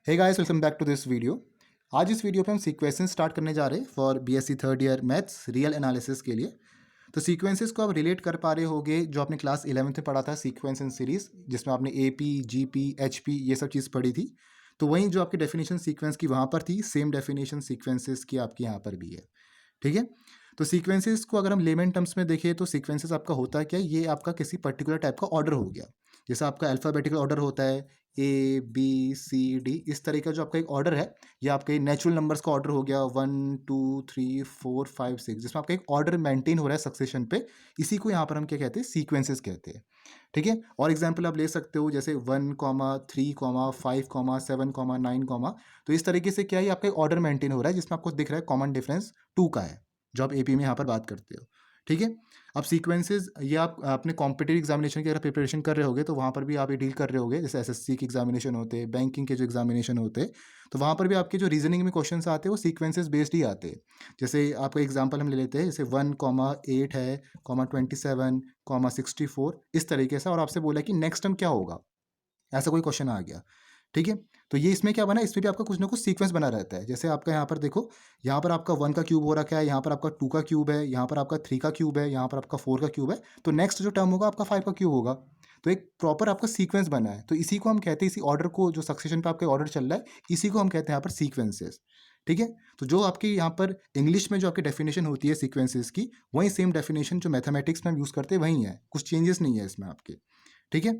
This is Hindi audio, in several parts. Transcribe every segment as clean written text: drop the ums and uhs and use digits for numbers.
Hey guys, welcome back to this video. आज इस वीडियो पे हम सीक्वेंसेस स्टार्ट करने जा रहे हैं for BSc third year maths real analysis के लिए। तो सीक्वेंसेस को आप रिलेट कर पा रहे होगे जो आपने क्लास 11th में पढ़ा था, सीक्वेंस एंड सीरीज, जिसमें आपने एपी, जीपी, एचपी ये सब चीज़ पढ़ी थी। तो वहीं जो आपकी डेफिनेशन सीक्वेंस की वहाँ पर थी, सेम डेफिनेशन सीक्वेंसेस की आपकी यहाँ पर भी है। ठीक है। तो सीक्वेंसेस को अगर हम लेमन टर्म्स में देखें तो सीक्वेंसेस आपका होता है क्या, ये आपका किसी पर्टिकुलर टाइप का ऑर्डर हो गया। जैसे आपका अल्फ़ाबेटिकल ऑर्डर होता है, ए बी सी डी, इस तरह का जो आपका एक ऑर्डर है, या आपके नेचुरल नंबर्स का ऑर्डर हो गया 1 2 3 4 5 6, जिसमें आपका एक ऑर्डर मेंटेन हो रहा है सक्सेशन पे। इसी को यहाँ पर हम क्या कहते हैं, सीक्वेंसेस कहते हैं। ठीक है। और एग्जाम्पल आप ले सकते हो जैसे 1, 3, 5, 9, तो इस तरीके से क्या है, आपका ऑर्डर मेंटेन हो रहा है जिसमें आपको दिख रहा है कॉमन डिफरेंस 2 का है, जो आप एपी में यहाँ पर बात करते हो। ठीक है। अब सीक्वेंसेस ये आप अपने कॉम्पिटिटिव एग्जामिनेशन की अगर प्रिपरेशन कर रहे होगे तो वहाँ पर भी आप ये डील कर रहे होगे, जैसे एसएससी के एग्जामिनेशन होते हैं, बैंकिंग के जो एग्जामिनेशन होते हैं, तो वहाँ पर भी आपके जो रीजनिंग में क्वेश्चंस आते हैं वो सीक्वेंसेस बेस्ड ही आते हैं। जैसे आपका एग्जांपल हम ले लेते हैं, जैसे 1, 8 है, 27, 64, इस तरीके से, और आपसे बोला कि नेक्स्ट टर्म क्या होगा, ऐसा कोई क्वेश्चन आ गया। ठीक है। तो ये इसमें क्या बना, इसमें भी आपका कुछ ना कुछ सीक्वेंस बना रहता है। जैसे आपका यहाँ पर देखो, यहाँ पर आपका 1 का क्यूब हो रखा है, यहाँ पर आपका 2 का क्यूब है, यहाँ पर आपका 3 का क्यूब है, यहाँ पर आपका 4 का क्यूब है, तो नेक्स्ट जो टर्म होगा आपका 5 का क्यूब होगा। तो एक प्रॉपर आपका सीक्वेंस बना है, तो इसी को हम कहते हैं, इसी ऑर्डर को, जो सक्सेशन पे आपका ऑर्डर चल रहा है, इसी को हम कहते हैं यहाँ पर सीक्वेंसेस। ठीक है। तो जो आपकी यहाँ पर इंग्लिश में जो आपकी डेफिनेशन होती है सीक्वेंसेस की, वही सेम डेफिनेशन जो मैथमेटिक्स में हम यूज़ करते हैं वही है, कुछ चेंजेस नहीं है इसमें आपके। ठीक है।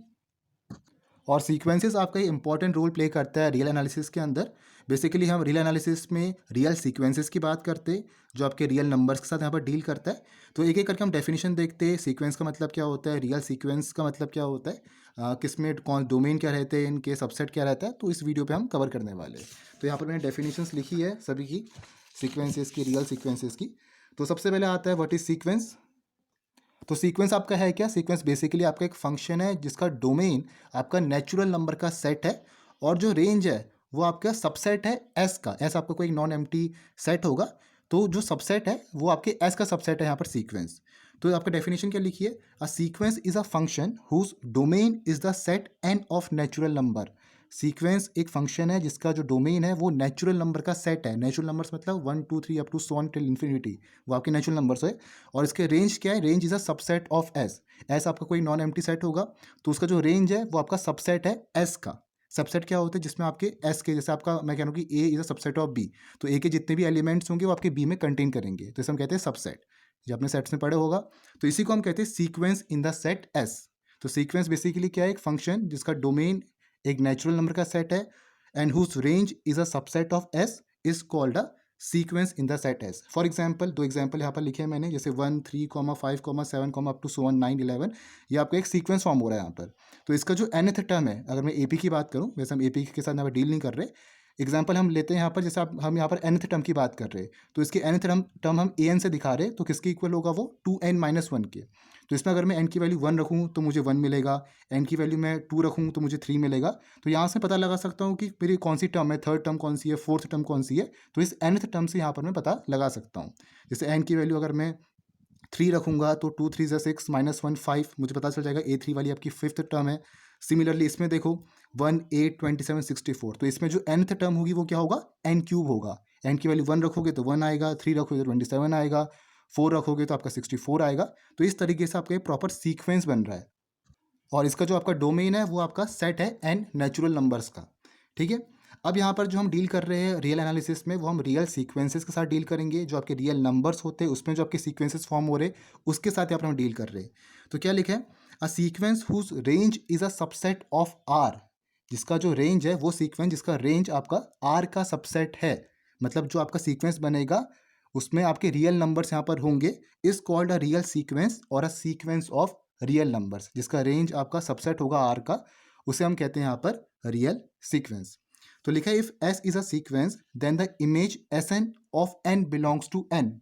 और सीक्वेंसेस आपका इंपॉर्टेंट रोल प्ले करता है रियल एनालिसिस के अंदर। बेसिकली हम रियल एनालिसिस में रियल सीक्वेंसेस की बात करते हैं, जो आपके रियल नंबर्स के साथ यहाँ पर डील करता है। तो एक एक करके हम डेफिनेशन देखते हैं, सीक्वेंस का मतलब क्या होता है, रियल सीक्वेंस का मतलब क्या होता है, किस में कौन डोमेन क्या रहते हैं, इनके सबसेट क्या रहता है, तो इस वीडियो पे हम कवर करने वाले हैं। तो यहाँ पर मैंने डेफिनेशंस लिखी है सभी की, सीक्वेंसेस की, रियल सीक्वेंसेस की। तो सबसे पहले आता है व्हाट इज सीक्वेंस। तो सीक्वेंस आपका है क्या, सीक्वेंस बेसिकली आपका एक फंक्शन है जिसका डोमेन आपका नेचुरल नंबर का सेट है, और जो रेंज है वो आपका सबसेट है एस का। एस आपका कोई नॉन एम्प्टी सेट होगा, तो जो सबसेट है वो आपके एस का सबसेट है यहाँ पर सीक्वेंस। तो आपका डेफिनेशन क्या लिखिए, a sequence is a function whose domain is the set N of natural number. Sequence एक फंक्शन है जिसका जो डोमेन है वो नेचुरल नंबर का सेट है। नेचुरल नंबर्स मतलब 1 2 3 up to so on till infinity, वो आपके नेचुरल नंबर्स है। और इसके रेंज क्या है, range is a subset of S. S आपका कोई नॉन एम्प्टी सेट होगा, तो उसका जो रेंज है वो आपका सबसेट है एस का। सबसेट क्या होता है, जिसमें आपके एस के, जैसे आपका मैं कह रहा हूँ कि A is a subset of B, तो ए के जितने भी एलिमेंट्स होंगे वो आपके बी में कंटेन करेंगे, तो इसे हम कहते हैं सबसेट। जो अपने सेट्स में पढ़े होगा, तो इसी को हम कहते हैं sequence in the set S. तो सीक्वेंस बेसिकली क्या है, एक फंक्शन जिसका डोमेन एक नेचुरल नंबर का सेट है, and whose range is a subset of S, is called a sequence in the set S. For example, दो एग्जाम्पल यहाँ पर लिखे हैं मैंने, जैसे 1 3 5 7 अप टू सो 9 11, ये आपका एक सीक्वेंस फॉर्म हो रहा है यहाँ पर। तो इसका जो nth टर्म है, अगर मैं एपी की बात करूँ, वैसे हम एपी के साथ यहाँ पर डील नहीं कर रहे, एग्जाम्पल हम लेते हैं यहाँ पर, जैसे आप हम यहाँ पर nth टर्म की बात कर रहे हैं, तो इसके nth टर्म हम an से दिखा रहे हैं, तो किसके इक्वल होगा वो 2n-1 के। तो इसमें अगर मैं n की वैल्यू 1 रखूँ तो मुझे 1 मिलेगा, n की वैल्यू मैं 2 रखूँ तो मुझे 3 मिलेगा। तो यहाँ से पता लगा सकता हूँ कि मेरी कौन सी टर्म है, थर्ड टर्म कौन सी है, फोर्थ टर्म कौन सी है, तो इस nth टर्म से यहाँ पर मैं पता लगा सकता हूँ। जैसे n की वैल्यू अगर मैं 3 रखूँगा तो 2 3 ज़ा 6 -1 5, मुझे पता चल जाएगा A3 वाली आपकी फिफ्थ टर्म है। सिमिलरली इसमें देखो 1 8 27 64, तो इसमें जो nth टर्म होगी वो क्या होगा, n क्यूब होगा। n की वैल्यू 1 रखोगे तो 1 आएगा, 3 रखोगे तो 27 आएगा, 4 रखोगे तो आपका 64 आएगा। तो इस तरीके से आपका एक प्रॉपर सीक्वेंस बन रहा है, और इसका जो आपका डोमेन है वो आपका सेट है एन नेचुरल नंबर्स का। ठीक है। अब यहाँ पर जो हम डील कर रहे हैं रियल एनालिसिस में, वो हम रियल सीक्वेंसेस के साथ डील करेंगे। जो आपके रियल नंबर्स होते हैं उसमें जो आपके सीक्वेंसेस फॉर्म हो रहे हैं उसके साथ यहाँ पर हम डील कर रहे हैं। तो क्या लिखा है, a sequence whose range is a subset of R. जिसका जो रेंज है वो सीक्वेंस जिसका रेंज आपका आर का सबसेट है, मतलब जो आपका सीक्वेंस बनेगा उसमें आपके रियल नंबर्स यहाँ पर होंगे, is called a real sequence और a sequence of real numbers. जिसका रेंज आपका सबसेट होगा आर का, उसे हम कहते हैं यहाँ पर रियल सीक्वेंस। तो लिखा है, if S is a sequence then the image S N of N belongs to N.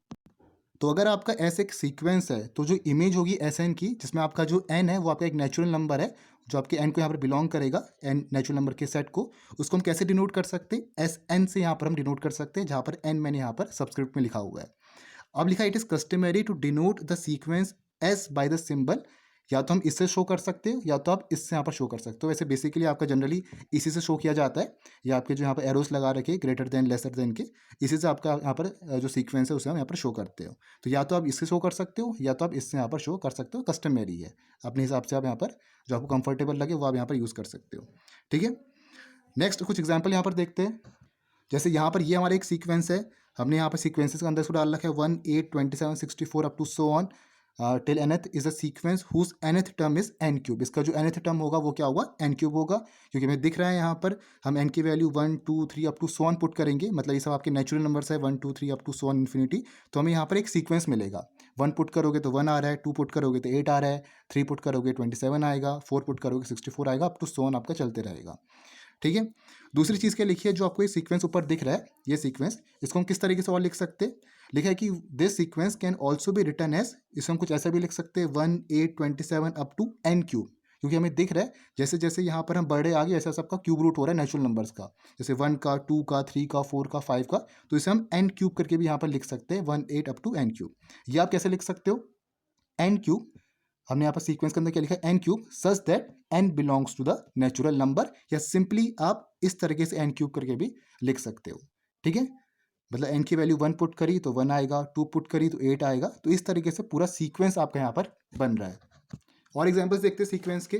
तो अगर आपका एस एक सीक्वेंस है तो जो इमेज होगी एस एन की, जिसमें आपका जो एन है वो आपका एक नेचुरल नंबर है, जो आपके एन को यहाँ पर बिलोंग करेगा, एन नेचुरल नंबर के सेट को, उसको हम कैसे डिनोट कर सकते हैं, एस एन से यहाँ पर हम डिनोट कर सकते हैं, जहाँ पर एन मैंने यहाँ पर सबस्क्रिप्ट में लिखा हुआ है। अब लिखा, it is customary to denote the sequence S by the symbol या तो हम इससे शो कर सकते हो या तो आप इससे यहाँ पर शो कर सकते हो। वैसे बेसिकली आपका जनरली इसी से शो किया जाता है, या आपके जो यहाँ पर एरोस लगा रखे ग्रेटर देन लेसर देन के, इसी से आपका यहाँ पर जो सीक्वेंस है उसे हम यहाँ पर शो करते हो। तो या तो आप इससे शो कर सकते हो या तो आप इससे यहाँ पर शो कर सकते हो, कस्टमरी है, अपने हिसाब से आप यहाँ पर जो आपको कंफर्टेबल लगे वो आप यहाँ पर यूज़ कर सकते हो। ठीक है, नेक्स्ट कुछ एग्जाम्पल यहाँ पर देखते हैं। जैसे यहाँ पर ये हमारा एक सीक्वेंस है, हमने यहाँ पर सीक्वेंसेस के अंदर इसको डाल रखा है 1 8 27 64 up to so on till nth is a sequence whose nth term is n cube. इसका जो nth टर्म होगा वो क्या होगा, n क्यूब होगा, क्योंकि हमें दिख रहा है यहाँ पर हम n की value 1 2 3 up to so on put करेंगे, मतलब ये सब आपके नेचुरल नंबर्स है 1 2 3 up to so on infinity. तो हमें यहाँ पर एक सीक्वेंस मिलेगा, 1 पुट करोगे तो 1 आ रहा है, 2 पुट करोगे तो 8 आ रहा है, 3 पुट करोगे 27 आएगा, 4 पुट करोगे 64 आएगा, अप टू सो ऑन आपका चलते रहेगा। ठीक है, दूसरी चीज़ क्या लिखी है, जो आपको ये सीक्वेंस ऊपर दिख रहा है, ये सीक्वेंस, इसको हम किस तरीके से और लिख सकते हैं, लिखा है कि this sequence can also be written as, इसको हम कुछ ऐसा भी लिख सकते हैं 1 8 27 अप टू n क्यूब, क्योंकि हमें दिख रहा है जैसे जैसे यहाँ पर हम बढ़े आगे ऐसा सबका क्यूब रूट हो रहा है नेचुरल नंबर्स का, जैसे 1 का 2 का 3 का 4 का 5 का, तो इसे हम n क्यूब करके भी यहाँ पर लिख सकते हैं 1 8 अप टू n क्यूब। ये आप कैसे लिख सकते हो, n क्यूब, हमने यहाँ पर सीक्वेंस के अंदर क्या लिखा है, n cube such that n belongs to the natural number, या सिंपली आप इस तरीके से n क्यूब करके भी लिख सकते हो। ठीक है, मतलब n की वैल्यू 1 पुट करी तो 1 आएगा, 2 पुट करी तो 8 आएगा, तो इस तरीके से पूरा सीक्वेंस आपका यहाँ पर बन रहा है। और एग्जांपल्स देखते हैं सीक्वेंस के,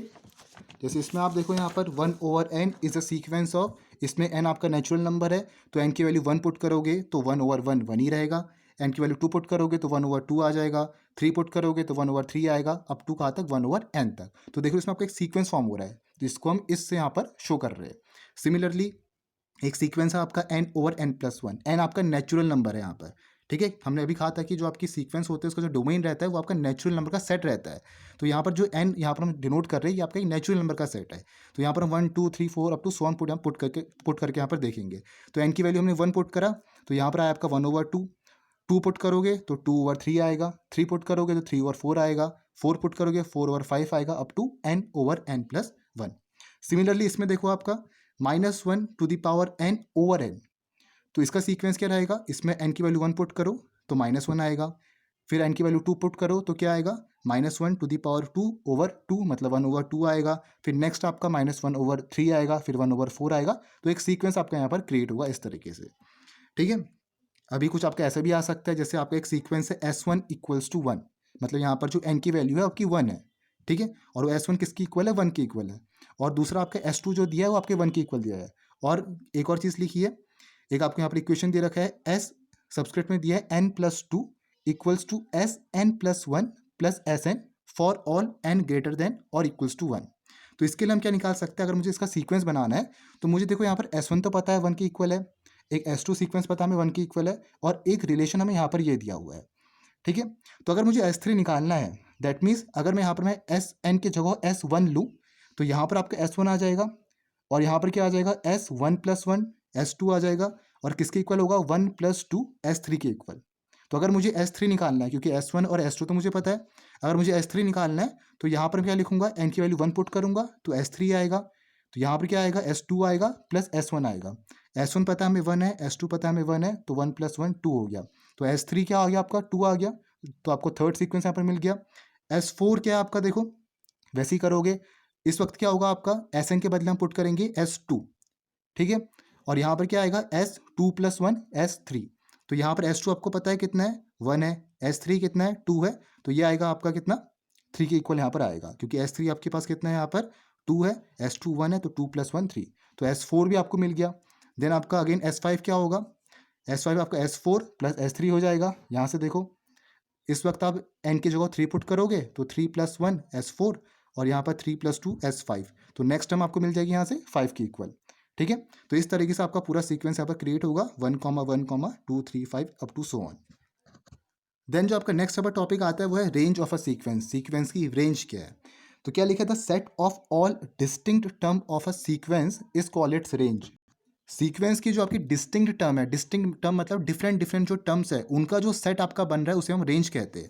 जैसे इसमें आप देखो यहाँ पर 1 over n is a sequence of, इसमें n आपका नेचुरल नंबर है, तो n की वैल्यू 1 पुट करोगे तो 1 ओवर 1 1 ही रहेगा, n की वैल्यू 2 पुट करोगे तो 1 ओवर 2 आ जाएगा, 3 पुट करोगे तो 1 ओवर 3 आएगा, अप टू कहाँ तक 1 ओवर n तक। तो देखो इसमें आपका एक सीक्वेंस फॉर्म हो रहा है, जिसको हम इससे यहाँ पर शो कर रहे हैं। सिमिलरली एक सीक्वेंस है आपका n over n plus 1, n आपका नेचुरल नंबर है यहाँ पर। ठीक है, हमने अभी कहा था कि जो आपकी सीक्वेंस होते हैं उसका जो डोमेन रहता है वो आपका नेचुरल नंबर का सेट रहता है। तो यहाँ पर जो n यहाँ पर हम डिनोट कर रहे हैं ये आपका एक नेचुरल नंबर का सेट है। तो यहाँ पर हम 1 2 3 4 अप टू 1 पुट करके यहाँ पर देखेंगे। तो n की वैल्यू हमने 1 पुट करा तो यहाँ पर आया आपका 1 ओवर 2, 2 पुट करोगे तो 2 ओवर 3 आएगा, 3 पुट करोगे तो 3 ओवर 4 आएगा, 4 पुट करोगे 4 ओवर 5 आएगा, up to n over n plus 1। Similarly इसमें देखो आपका -1 to the power n over n, तो इसका सीक्वेंस क्या रहेगा, इसमें n की वैल्यू 1 पुट करो तो -1 आएगा, फिर n की वैल्यू 2 पुट करो तो क्या आएगा, -1 टू द पावर 2 ओवर 2, मतलब 1 ओवर 2 आएगा, फिर नेक्स्ट आपका -1 ओवर 3 आएगा, फिर 1 ओवर 4 आएगा। तो एक सीक्वेंस आपका यहाँ पर क्रिएट होगा इस तरीके से। ठीक है, अभी कुछ आपका ऐसा भी आ सकता है, जैसे आपका एक सीक्वेंस है S1 इक्वल्स टू 1, मतलब यहाँ पर जो n की वैल्यू है आपकी 1 है। ठीक है, और वो S1 किसकी इक्वल है, 1 की इक्वल है, और दूसरा आपका S2 जो दिया है वो आपके 1 की इक्वल दिया है। और एक और चीज़ लिखी है, एक आपको यहाँ पर इक्वेशन दे रखा है, S सब्सक्रिप्ट में दिया है n+2 equals to SN+1 plus SN for all n greater than और इक्वल्स टू 1। तो इसके लिए हम क्या निकाल सकते हैं, अगर मुझे इसका सीक्वेंस बनाना है तो मुझे देखो यहाँ पर S1 तो पता है 1 की इक्वल है, एक S2 सीक्वेंस पता है हमें 1 की इक्वल है, और एक रिलेशन हमें यहाँ पर ये दिया हुआ है। ठीक है, तो अगर मुझे S3 निकालना है, दैट मीन्स अगर मैं यहाँ पर मैं SN की जगह S1 लूँ तो यहाँ पर आपका S1 आ जाएगा, और यहाँ पर क्या आ जाएगा, S1+1 S2 आ जाएगा, और किसके इक्वल होगा, 1+2 S3 के इक्वल। तो अगर मुझे S3 निकालना है, क्योंकि S1 और S2 तो मुझे पता है, अगर मुझे S3 निकालना है तो यहाँ पर क्या लिखूंगा, n की वैल्यू 1 पुट करूंगा तो S3 आएगा, तो यहाँ पर क्या आएगा, S2 आएगा प्लस S1 आएगा। S1 पता है हमें 1 है, S2 पता है हमें 1 है, तो 1 + 1 2 हो गया, तो S3 क्या आ गया आपका, 2 आ गया, तो आपको थर्ड सीक्वेंस यहाँ पर मिल गया। S4 क्या है आपका, देखो वैसे ही करोगे, इस वक्त क्या होगा आपका, Sn के बदले हम पुट करेंगे S2। ठीक है, और यहाँ पर क्या आएगा, S2 + 1 S3, तो यहाँ पर S2 आपको पता है कितना है, 1 है, S3 कितना है, 2 है, तो ये आएगा आपका कितना, 3 के इक्वल यहाँ पर आएगा, क्योंकि S3 आपके पास कितना है, यहाँ पर 2 है, S2 1 है, तो 2 + 1 3, तो S4 भी आपको मिल गया। देन आपका अगेन S5 क्या होगा, S5 आपका S4 + S3 हो जाएगा। यहाँ से देखो इस वक्त आप n की जगह 3 पुट करोगे तो 3 + 1 S4, और यहाँ पर 3 + 2 S5, तो नेक्स्ट टर्म आपको मिल जाएगी यहाँ से 5 की इक्वल। ठीक है, तो इस तरीके से आपका पूरा सीक्वेंस यहाँ पर क्रिएट होगा 1, 1, 2 3 5 up to so on. Then जो आपका नेक्स्ट यहाँ पर टॉपिक आता है वो है range of a sequence, sequence की रेंज क्या है। तो क्या लिखा था, set of all distinct term of a sequence is called its range. Sequence की जो आपकी डिस्टिंक्ट टर्म है, डिस्टिंक्ट टर्म मतलब डिफरेंट डिफरेंट जो टर्म्स है उनका जो सेट आपका बन रहा है उसे हम रेंज कहते हैं।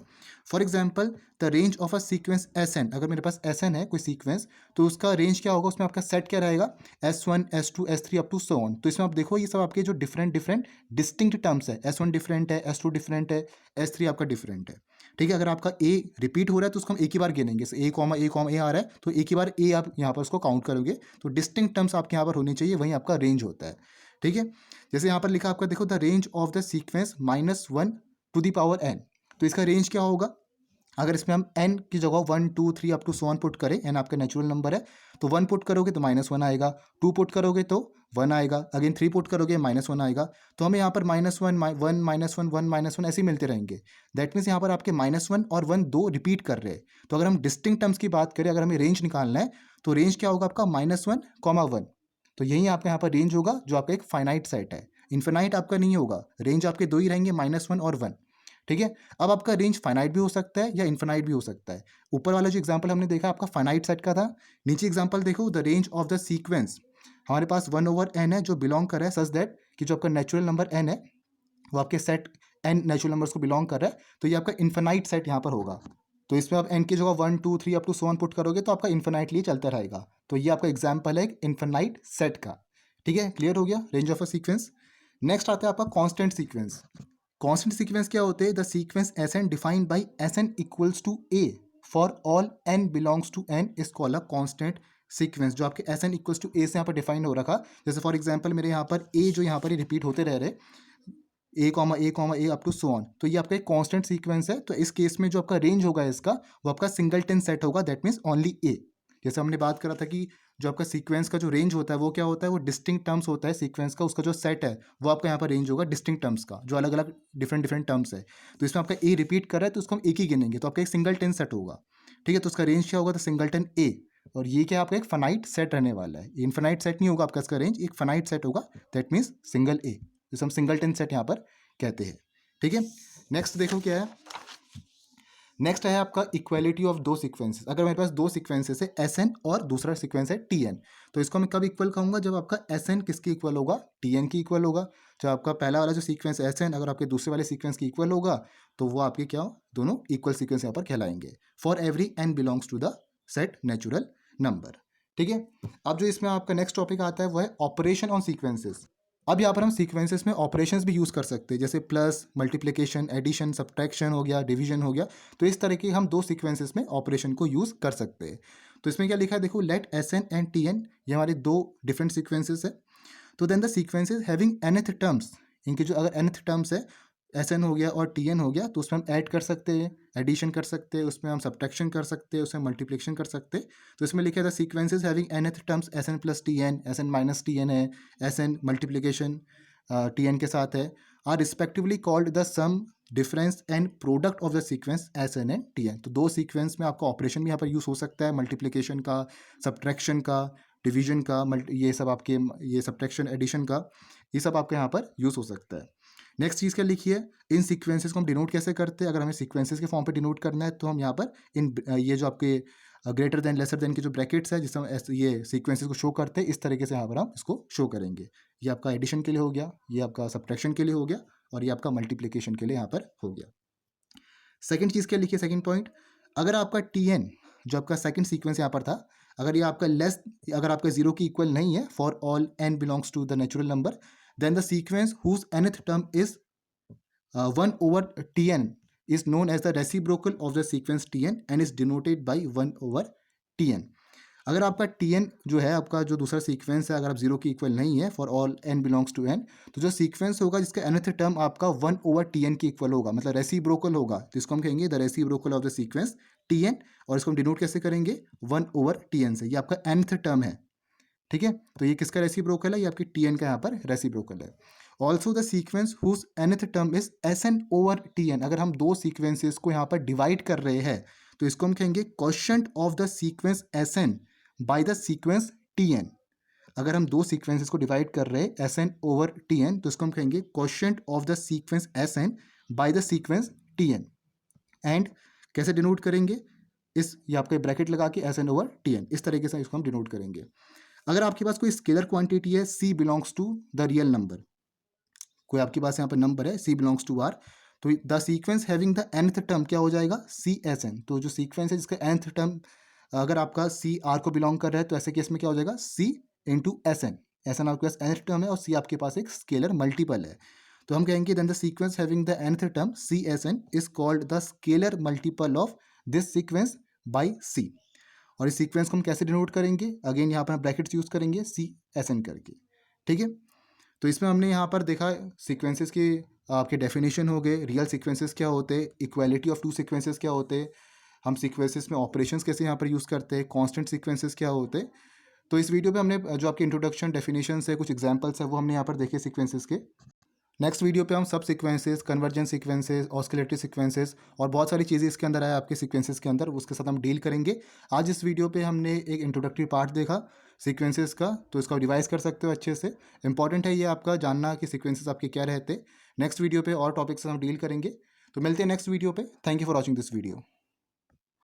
For example the range of a sequence Sn, अगर मेरे पास Sn है कोई सीक्वेंस तो उसका रेंज क्या होगा, उसमें आपका सेट क्या रहेगा, S1 S2 S3 up to so on. तो इसमें आप देखो ये सब आपके जो डिफरेंट डिफरेंट डिस्टिंक्ट टर्म्स है, S1 डिफरेंट है, S2 डिफरेंट है, S3 आपका डिफरेंट है। ठीक है, अगर आपका ए रिपीट हो रहा है तो उसको हम एक ही बार गिनेंगे, ए कॉमा ए आ रहा है तो एक ही बार ए आप यहाँ पर उसको काउंट करोगे, तो डिस्टिंक्ट टर्म्स आपके यहाँ पर होनी चाहिए, वहीं आपका रेंज होता है। ठीक है, जैसे यहाँ पर लिखा आपका देखो, the range of the sequence -1 to the power n, तो इसका रेंज क्या होगा? अगर इसमें हम n की जगह 1 2 3 up to so on put करें, n आपका नेचुरल नंबर है, तो 1 पुट करोगे तो -1 आएगा, 2 पुट करोगे तो 1 आएगा, अगेन 3 पुट करोगे -1 आएगा, तो हमें यहाँ पर -1 1 -1 1 -1 ऐसे ही मिलते रहेंगे। दैट मीन्स यहाँ पर आपके -1 और 1 दो रिपीट कर रहे हैं। तो अगर हम डिस्टिंक्ट टर्म्स की बात करें, अगर हमें रेंज निकालना है, तो रेंज क्या होगा आपका? -1, 1, तो यही आपका यहाँ पर रेंज होगा, जो आपका एक फाइनाइट सेट है। इन्फिनाइट आपका नहीं होगा, रेंज आपके दो ही रहेंगे, -1 और 1। ठीक है, अब आपका रेंज फाइनाइट भी हो सकता है या इन्फिनाइट भी हो सकता है। ऊपर वाला जो एग्जांपल हमने देखा आपका फाइनाइट सेट का था, नीचे एग्जांपल देखो, the range of the sequence, हमारे पास 1/n है जो बिलोंग कर रहा है सच दैट कि जो आपका नेचुरल नंबर n है वो आपके सेट n नेचुरल नंबर्स को बिलोंग कर रहा है, तो ये आपका इन्फिनाइट सेट यहाँ पर होगा। तो इसमें आप n की जगह 1 2 3 up to so on put करोगे तो आपका इन्फिनाइटली चलता रहेगा। तो ये आपका एग्जाम्पल है एक इन्फिनाइट सेट का। ठीक है, क्लियर हो गया range of a sequence. Next आता है आपका कॉन्स्टेंट सीक्वेंस। कांस्टेंट सीक्वेंस क्या होते हैं? The sequence S N defined by S N equals to A for all N belongs to N is called a constant sequence. जो आपके S N equals to A से यहाँ पर डिफाइन हो रखा, जैसे फॉर एग्जांपल मेरे यहाँ पर ए जो यहाँ पर रिपीट होते रह रहे, ए अप टू सो ऑन, तो ये आपका एक कांस्टेंट सीक्वेंस है। तो इस केस में जो आपका रेंज होगा इसका, वो आपका सिंगलटन सेट होगा, दैट मीन्स ओनली ए। जैसे हमने बात करा था कि जो आपका सीक्वेंस का जो रेंज होता है वो क्या होता है? वो डिस्टिंक्ट टर्म्स होता है सीक्वेंस का, उसका जो सेट है वो आपका यहाँ पर रेंज होगा डिस्टिंक्ट टर्म्स का, जो अलग अलग डिफरेंट डिफरेंट टर्म्स है। तो इसमें आपका ए रिपीट कर रहा है तो उसको हम एक ही गिनेंगे, तो आपका एक सिंगलटन सेट होगा। ठीक है, तो उसका रेंज क्या होगा? तो सिंगलटन ए। और ये क्या आपका एक फाइनाइट सेट रहने वाला है, इनफाइनाइट सेट नहीं होगा आपका, इसका रेंज एक फाइनाइट सेट होगा, दैट मीन्स सिंगल ए, जिसे हम सिंगलटन सेट यहाँ पर कहते हैं। ठीक है, नेक्स्ट देखो क्या है। नेक्स्ट है आपका इक्वालिटी ऑफ दो सीक्वेंसेस। अगर मेरे पास दो सीक्वेंसेस है एस एन और दूसरा सीक्वेंस है टी एन, तो इसको मैं कब इक्वल कहूँगा? जब आपका एस एन किसकी इक्वल होगा? टी एन की इक्वल होगा। जब आपका पहला वाला जो सीक्वेंस एस एन अगर आपके दूसरे वाले सीक्वेंस की इक्वल होगा, तो वो आपके क्या दोनों इक्वल सीक्वेंस यहाँ पर कहलाएंगे। For every n belongs to the set natural number. ठीक है, अब जो इसमें आपका नेक्स्ट टॉपिक आता है वो है ऑपरेशन ऑन सीक्वेंसेस। अब यहाँ पर हम सीक्वेंसेस में ऑपरेशंस भी यूज़ कर सकते हैं, जैसे प्लस, मल्टीप्लिकेशन, एडिशन, सब्ट्रैक्शन हो गया, डिवीजन हो गया। तो इस तरह के हम दो सीक्वेंसेस में ऑपरेशन को यूज़ कर सकते हैं। तो इसमें क्या लिखा है देखो, let S N and T N, ये हमारे दो डिफरेंट सीक्वेंसेस है। तो then the sequences having nth terms, इनके जो अगर nth टर्म्स है, एस एन हो गया और टी एन हो गया, तो उसमें हम ऐड कर सकते हैं, एडिशन कर सकते हैं, उसमें हम सब्ट्रैक्शन कर सकते हैं, उसमें मल्टीप्लिकेशन कर सकते हैं। तो इसमें लिखा था sequences having nth terms S N plus T N, S N minus T N है, S N multiplication T N के साथ है, are respectively called the sum, difference and product of the sequence S N and T N. तो दो सीक्वेंस में आपका ऑपरेशन भी यहाँ पर यूज़ हो सकता है, मल्टीप्लिकेशन का, सब्ट्रैक्शन का, डिवीजन का, ये सब आपके, ये सब्ट्रैक्शन, एडिशन का, ये सब आपके यहाँ पर यूज़ हो सकता है। नेक्स्ट चीज़ क्या लिखी है, इन सीक्वेंसेस को हम डिनोट कैसे करते हैं? अगर हमें सीक्वेंसेस के फॉर्म पे डिनोट करना है तो हम यहाँ पर इन ये जो आपके ग्रेटर देन लेसर देन के जो ब्रैकेट्स है, जिससे हम ये सीक्वेंसेस को शो करते हैं, इस तरीके से यहाँ पर हम इसको शो करेंगे। ये आपका एडिशन के लिए हो गया, ये आपका सब्ट्रैक्शन के लिए हो गया, और ये आपका मल्टीप्लिकेशन के लिए यहाँ पर हो गया। सेकंड चीज़ क्या लिखी है, सेकंड पॉइंट, अगर आपका टी एन जो आपका सेकंड सीक्वेंस यहाँ पर था, अगर ये आपका लेस, अगर आपका जीरो की इक्वल नहीं है, for all N belongs to the natural number, then the sequence whose nth term is 1/tn is known as the reciprocal of the sequence tn and is denoted by 1/tn। अगर आपका tn जो है आपका जो दूसरा सीक्वेंस है, अगर आप जीरो की इक्वल नहीं है, for all n belongs to n, तो जो सीक्वेंस होगा जिसका nth टर्म आपका 1/tn की इक्वल होगा, मतलब रेसिप्रोकल होगा, तो इसको हम कहेंगे the reciprocal of the sequence tn। और इसको हम डिनोट कैसे करेंगे? 1/tn से। ये आपका nth टर्म है। ठीक है, तो ये किसका रेसिप्रोकल है? ये आपकी tn का यहाँ पर रेसिप्रोकल है। Also the sequence whose nth term is Sn/Tn। अगर हम दो सीक्वेंसेस को यहाँ पर डिवाइड कर रहे हैं, तो इसको हम कहेंगे quotient of the sequence Sn by the sequence Tn। अगर हम दो सीक्वेंसेस को डिवाइड कर रहे हैं Sn/Tn, तो इसको हम कहेंगे quotient of the sequence Sn by the sequence Tn। And कैसे डिनोट करेंगे? ये आपका ब्रैकेट लगा के Sn/Tn, इस तरीके से इसको हम डिनोट करेंगे। अगर आपके पास कोई स्केलर क्वांटिटी है, c belongs to the real number, कोई आपके पास यहाँ पर नंबर है c बिलोंग्स टू r, तो the sequence having the nth term क्या हो जाएगा? CSn। तो जो सीक्वेंस है जिसका nth टर्म अगर आपका c r को बिलोंग कर रहा है, तो ऐसे केस में क्या हो जाएगा? c into S N. S एन आपके पास nth टर्म है और c आपके पास एक स्केलर मल्टीपल है, तो हम कहेंगे then the sequence having the nth term C S N is called the scalar multiple of this sequence by C. और इस सीक्वेंस को हम कैसे डिनोट करेंगे, अगेन यहाँ पर हम ब्रैकेट्स यूज करेंगे सी एस एन करके, ठीक है। तो इसमें हमने यहाँ पर देखा सीक्वेंसेस की आपके डेफिनेशन हो गए, रियल सीक्वेंसेस क्या होते हैं, इक्वालिटी ऑफ टू सीक्वेंसेस क्या होते हैं, हम सीक्वेंसेस में ऑपरेशंस कैसे यहाँ पर यूज़ करते हैं, कांस्टेंट सीक्वेंसेस क्या होते हैं। तो इस वीडियो पे हमने जो आपके इंट्रोडक्शन डेफिनेशन है, कुछ एग्जांपल्स है, वो हमने यहाँ पर देखे सीक्वेंसेस के। नेक्स्ट वीडियो पे हम सब sequences, convergence sequences, oscillatory sequences और बहुत सारी चीज़ें इसके अंदर आए आपके सीक्वेंसेस के अंदर, उसके साथ हम डील करेंगे। आज इस वीडियो पे हमने एक इंट्रोडक्टरी पार्ट देखा सीक्वेंसेस का, तो इसका रिवाइज कर सकते हो अच्छे से। इंपॉर्टेंट है ये आपका जानना कि सीक्वेंसेस आपके क्या रहते हैं। नेक्स्ट वीडियो पे और टॉपिक्स हम डील करेंगे। तो मिलते हैं नेक्स्ट वीडियो पे। Thank you for watching this video.